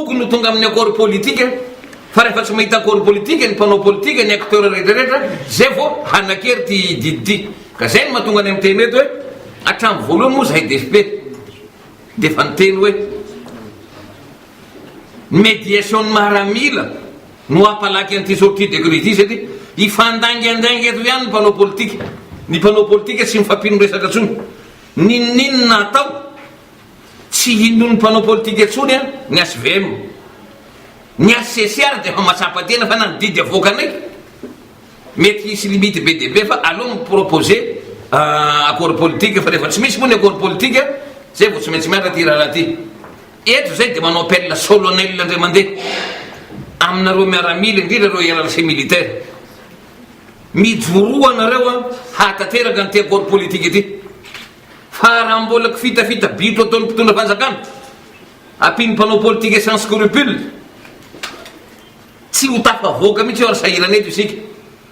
tokony ho tonga amin'ny accord politika fa rehefa tsy mahita accord politika ny mpanao politika ny acteur rehetrarehetra zay vao hanakery ty didity ka zay ny mahatonga any amin'ny teny eto hoe hatramo voalohany moa zahay DFP de fa niteny hoe médiation maramila no apalaky an'ity sortie de crise ty ifandangandangy eto ihany ny mpanao politika ny mpanao politika tsy mifampino resaka tsony ninninona atao tsy hinon'ny mpanao politika etsony a ny SVM ny ACCR de fa matsapa tena fa nanididy avoaka anaiky mety hisy limite be de be fa aloha miproposer accord politique fa rehefa tsy misy moa ny accord politique zay vao tsy maintsy miara ty raha ty eto zay de manao appel solennel ndray mandeha aminareo miaramila indrindra reo hiaralase militaire mijoroa anareo a hatateraka an'ty accord politique ty fa raha mbola kifitafita bito ataon'ny mpitondra fanjakana ampiny mpanao politique sans scrupule tsy ho tafavoaka mihitsy ary sahirana eto isika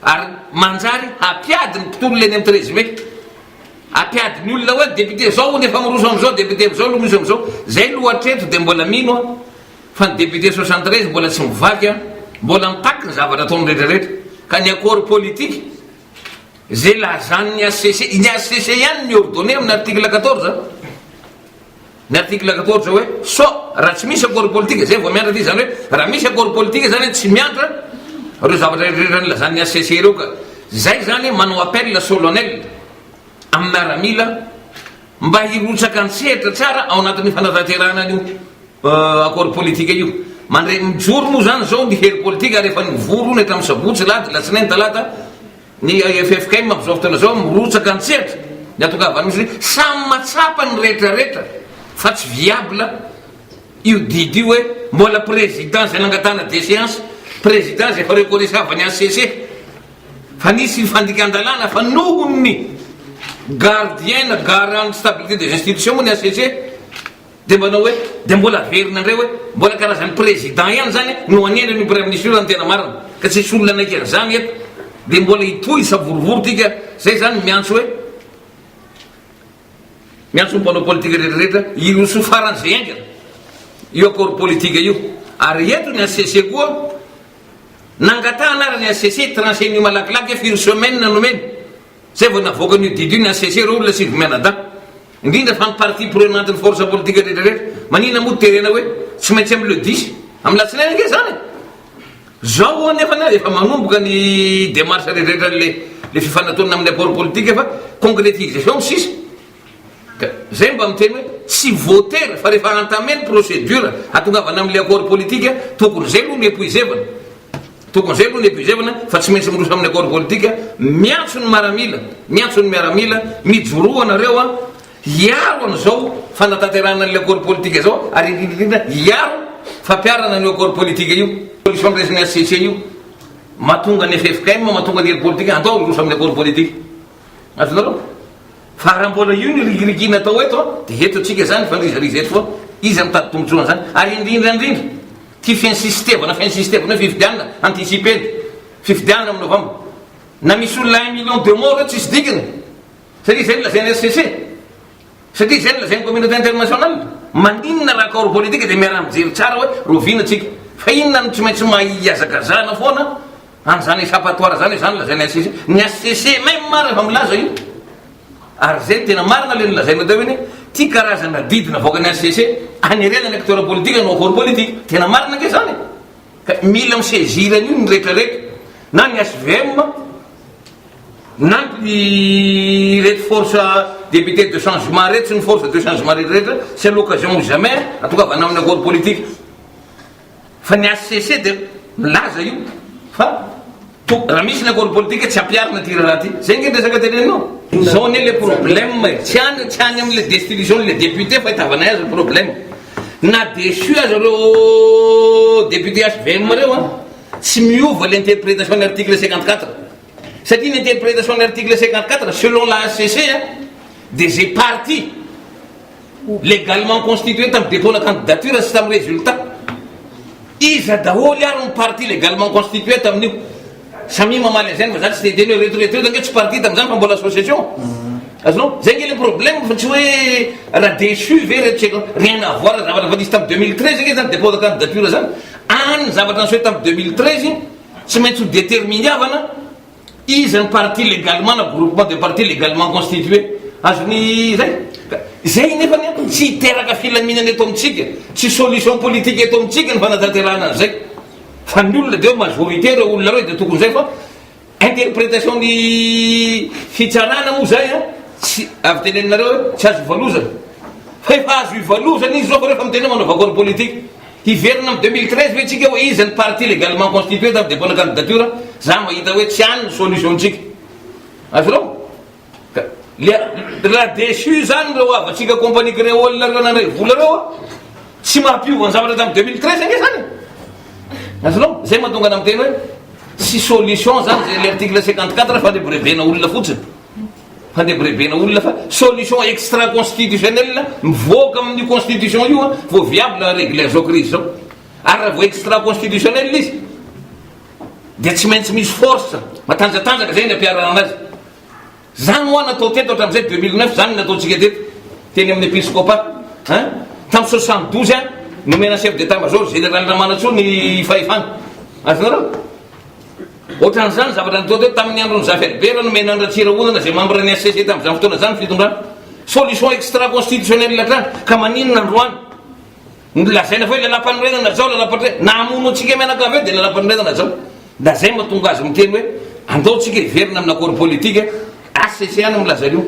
ary manjary hapiady ny mpitolo leny amin'ny 13 mai apiady ny olona hoe député zao nefa miroso am'izao député am'izao lo misy am'izao zay lohatreto de mbola mino a fa ny député 73 mbola tsy mivaky a mbola mitaky ny zavatra ataony rehetrarehetra ka ny accord politique zay lazany ny ACC ihany ny ordonné amin'ny article 14 ny article 14 hoe so raha tsy misy accord politique zay vao miantra ty zany hoe raha misy accord politique zany tsy miantra reo zavatra rehetrarehetra ny lazany ny ACC reo ka zay zany manao appel solennel amin'ny miaramila mba hirotsaka antsehatra tsara ao anatin'ny fanatanterahana io accord politique io mandre mijoro moa zany zao ny hery politique rehefa nivoro ny hatramin'ny sabotsy lady latsinainy talata ny FFKM am'izao fotoana zao mirotsaka antsehatra ny atokavany misy samy matsapa ny rehetrarehetra fa tsy viable io didy io hoe mbola président zay nangatana déchéance président zay fa reconnaissy avany ACC fa nisy fandikan-dalàna fa nohony gardien garant stabilité des institutions moa ny ACC de manao hoe de mbola verina andray hoe mbola karazany président ihany zany no anendra ny premier ministre io zany tena marina ka tsy sy olona anaiky zany eto de mbola itoy savorovoro tika zay zany miantso hoe miantso ny mpanao politique rehetrarehetra io so faran'izay ainga io accord politique io ary eto ny ACC koa nangata anarany ACC tranché ny malakilaky firy semaine nanomeny zay vao navoaka n'io didy io ny ACC reo olona sy mianada indrindra fa ny parti prenante ny force politique rehetrarehetra manina moa terena hoe tsy maintsy amy le 10 amy latsinainy ke zany zao nefa efa manomboka ny démarche rehetrarehetra le fifanatona amin'ny accord politique fa concrétisation sisa zay mba miteny hoe tsy voter fa rehefa entamé ny procédure atongavana amin'le accord politique tokony zay aloha ny épuisevana tokony zay aloha ny épuisevana fa tsy maintsy miroso amin'ny accord politique miantso ny maramila miantso ny miaramila mijoroa anareo a hiaro an'izao fanatanterahana n'le accord politique zao ary indrindrindrindra hiaro fampiarana ny accord politique io solution resany ACC io mahatonga ny FFKM mahatonga ny hery politique andao miroso amin'ny accord politique azonareo fa raha mbola io ny rigirigina atao eto de eto atsika zany fanrizariza eto fa izy mitady tombontsoana zany ary indrindrandrindra ty finsistevana hoe fifidianana anticipeny fifidianana amin'ny novembre na misy olona 1 million de mort tsisy dikiny satria zay ny lazainy ACC satria zay ny lazainy communauté internationale maninona raha accord politique de miara mijery tsara hoe rovina tsika fa inona no tsy maintsy mahiazakazana foana an'zany échappatoire zany zany lazainy ACC ny ACC même mara fa milaza io ary zay tena marina le nylazaina teo iny ty karazana didina avoaka ny ACC anerena ny acteur politique no accord politique tena marina ke zany ka mila misaisirany io ny rehetrarehetra na ny SVM na ny reto force député de changement reto sy ny force de changement rehetrarehetra c'est l'occasion ou jamais atokavana amin'ny accord politique fa ny ACC de milaza io fa raha misy ny accord politique tsy ampiarina ty raha ty zay nge resaka tenenao zao ne le problème tsy any am'le destitution le député fa hitavana azy le problème na déçu azy reo député SVM reo a tsy miova l'interprétation de l'article 54 satria l'interprétation de l'article 54 selon la ACC des partis légalement constitués tam dépôt la candidature sy tam résultat iza daholy ary ny parti légalement constitué tamin'io samy mamaly zany fa zany tsy teny hoe retraité nge tsy parti tam'zany fa mbola association azonao zay nge le problème fa tsy hoe raha déçu ve rehetratsika rien à voir zavatra fa nisy tamin'ny 2013 nge zany dépôt de candidature zany any zavatra nisy hoe tamin'ny 2013 tsy maintsy ho déterminiavana izy ny parti légalement na groupement de parti légalement constitué azony zay nefany tsy hiteraka filaminana eto amitsika tsy solution politique eto amitsika ny fanatanterahana an'izay fa ny olona de majorité reo olona reo de tokony zay fa interprétation ny fitsarana moa zay a tsy avy tenenareo hoe tsy azo ivalozana fa efa azo ivalozana izy zao fa rehefa mitena manao vakoary politique hiverina am 2013 ve tsika hoe izy ny parti légalement constitué tamin'ny dépôt de candidature za mahita hoe tsy any ny solution tsika azonao raha déçu zany reo avatsika compagnie créole reo nanray vola reo a tsy mampiova ny zavatra tamin'ny 2013 nge zany azonao zay mahatonga ana miteny hoe sy solution zany zay l'article 54 fandebrebena olona fotsiny fandebrebena olona fa solution extra constitutionnelle mivoaka amin'ny constitution io a vo viable régler zao crise zao ary raha vo extra constitutionnelle izy de tsy maintsy misy force matanjatanjaka zay ny ampiarana anazy zany hoa natao teto hatram'izay 2009 zany nataotsika teto teny amin'ny épiscopat tamin'ny 72 a nomena chef d'état major général Ramanatsoa ny fahefana azonareo ohatran'izany zavatra natao teto tamin'ny androny Zaferbera nomena andratsira olana zay membre ny SCC tamin'izany fotoana zany fitondrana solution extra constitutionnelle atrany ka maninona androany lazaina fa hoe lalampanorenana zao lalampanorenana namono atsika mianakavy eo de lalampanorenana zao da zay mahatonga azy miteny hoe andaotsika hiverina amin'ny accord politique ACC any milaza io